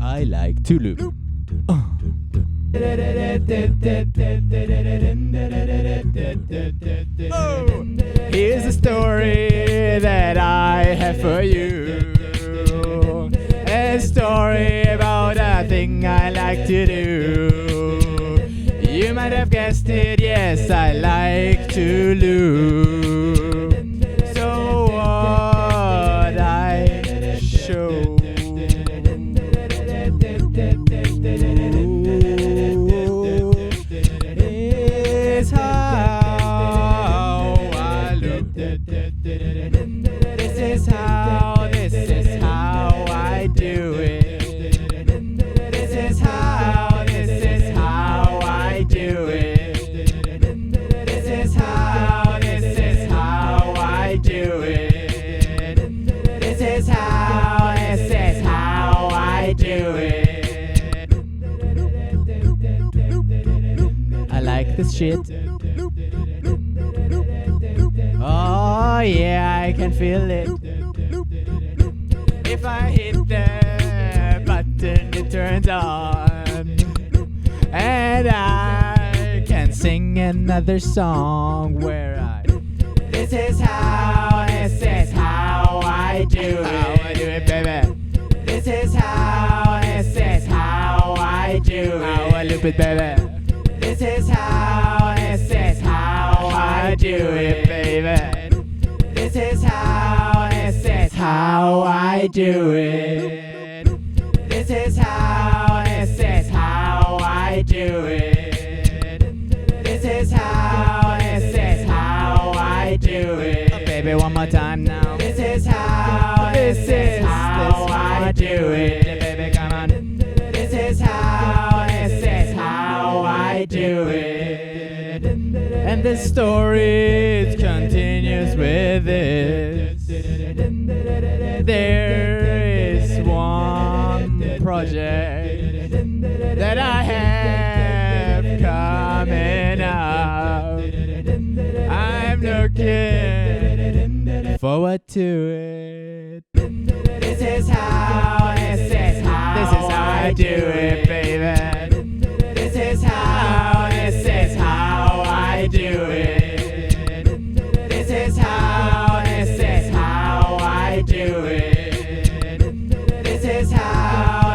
I like to loop. Oh, here's a story that I have for you. A story about a thing I like to do. You might have guessed it, yes, I like to loop. So what I show is how like this shit. Oh yeah, I can feel it. If I hit the button, it turns on, and I can sing another song where this is how I do it. How I do it, baby. This is how I do it. How I loop it, baby. This is how I do it, baby. This is how I do it. This is how I do it. This is how I do it. Oh, baby, one more time now. This is how I do it. Baby, come on. This is how I do it. And the story it continues with this. There is one project that I have coming up. I'm looking forward to it. This is how I do it, baby. This is how I do it. This is how I do it. This is how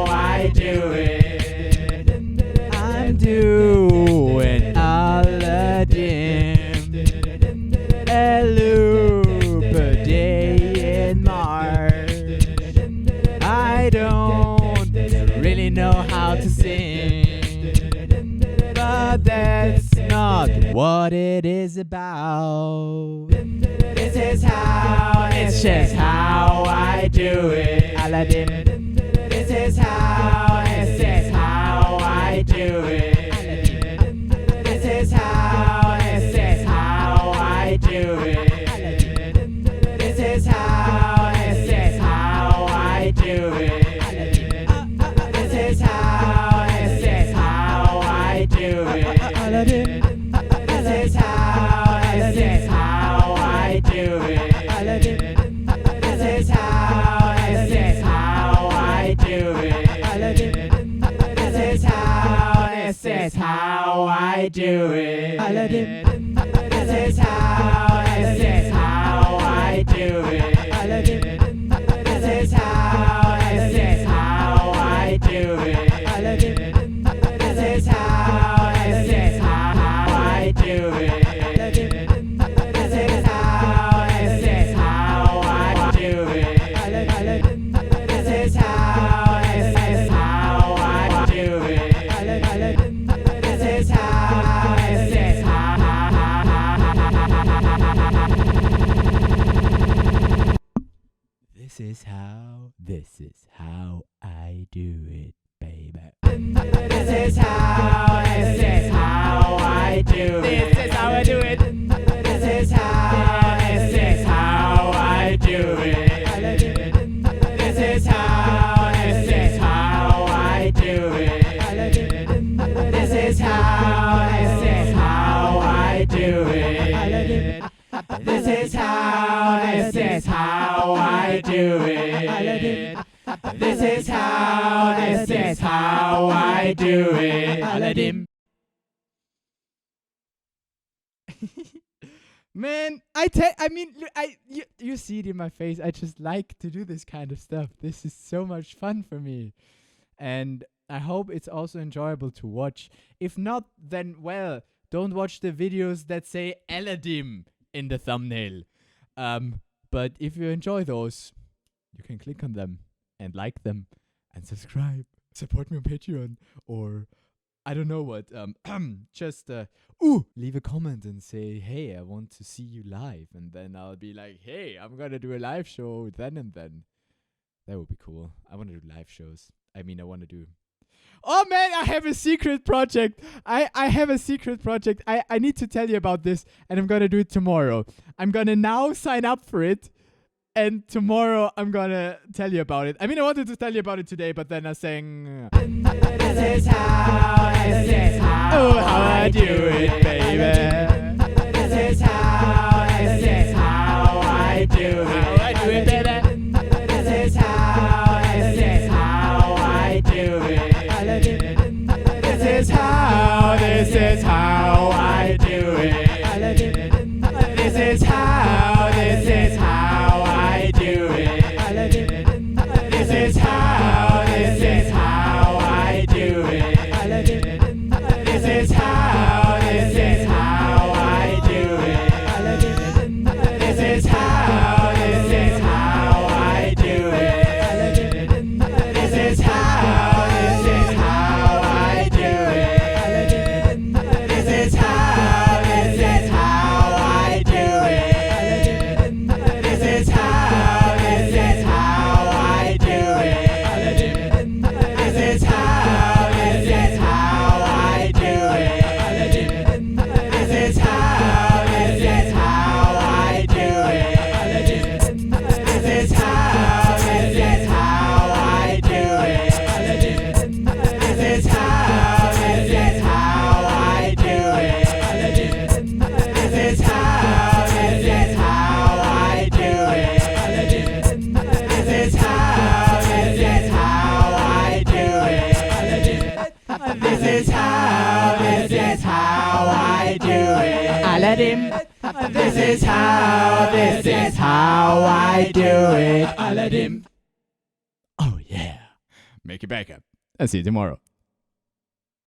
I do it. I'm doing ALADIM, a loop a day in March. I don't really know how to sing, but that's not what it is about. This is how it's just how I do it. ALADIM. This is how I do it. This is how I do it. This is how I do it. This is how I do it. ALADIM. This is how I do it. ALADIM. This is how I do it. ALADIM. This is how I do it. ALADIM. This is how I do it. ALADIM. This is how I do it. ALADIM. This is how I do it. ALADIM. This is how I do it. ALADIM. This is how I do it. ALADIM. This is how I do it, baby. This is how I do it. This is how I do it. This is how I do it. This is how I do it. This is how I do it. This is how I do it. This is how I do it. ALADIM. Man, you see it in my face. I just like to do this kind of stuff. This is so much fun for me. And I hope it's also enjoyable to watch. If not, then, well, don't watch the videos that say ALADIM in the thumbnail. But if you enjoy those, you can click on them and like them and subscribe. Support me on Patreon, or I don't know what. Just leave a comment and say, hey, I want to see you live, and then I'll be like, hey, I'm gonna do a live show then and then. That would be cool. I want to do live shows. I want to do. Oh man, I have a secret project. I have a secret project. I need to tell you about this, and I'm gonna do it tomorrow. I'm gonna now sign up for it. And tomorrow I'm gonna tell you about it. I mean, I wanted to tell you about it today, but then I sang this is how oh, how I do it, baby. This is how I do it. How I do it, baby. This is how I do it. This is how I do it. This is how I do it. This is how I do it. This is how I do it. This is how I do it. This is how I do it. This is how I do it. This is how I do it. This is how I do it. This is how I do it. This is how I do it. This is how I do it. This is how I do it. This is how I do it. This is how I do it. This is how I do it. ALADIM. This is how I do it. ALADIM. Oh yeah. Make it back up. I'll see you tomorrow.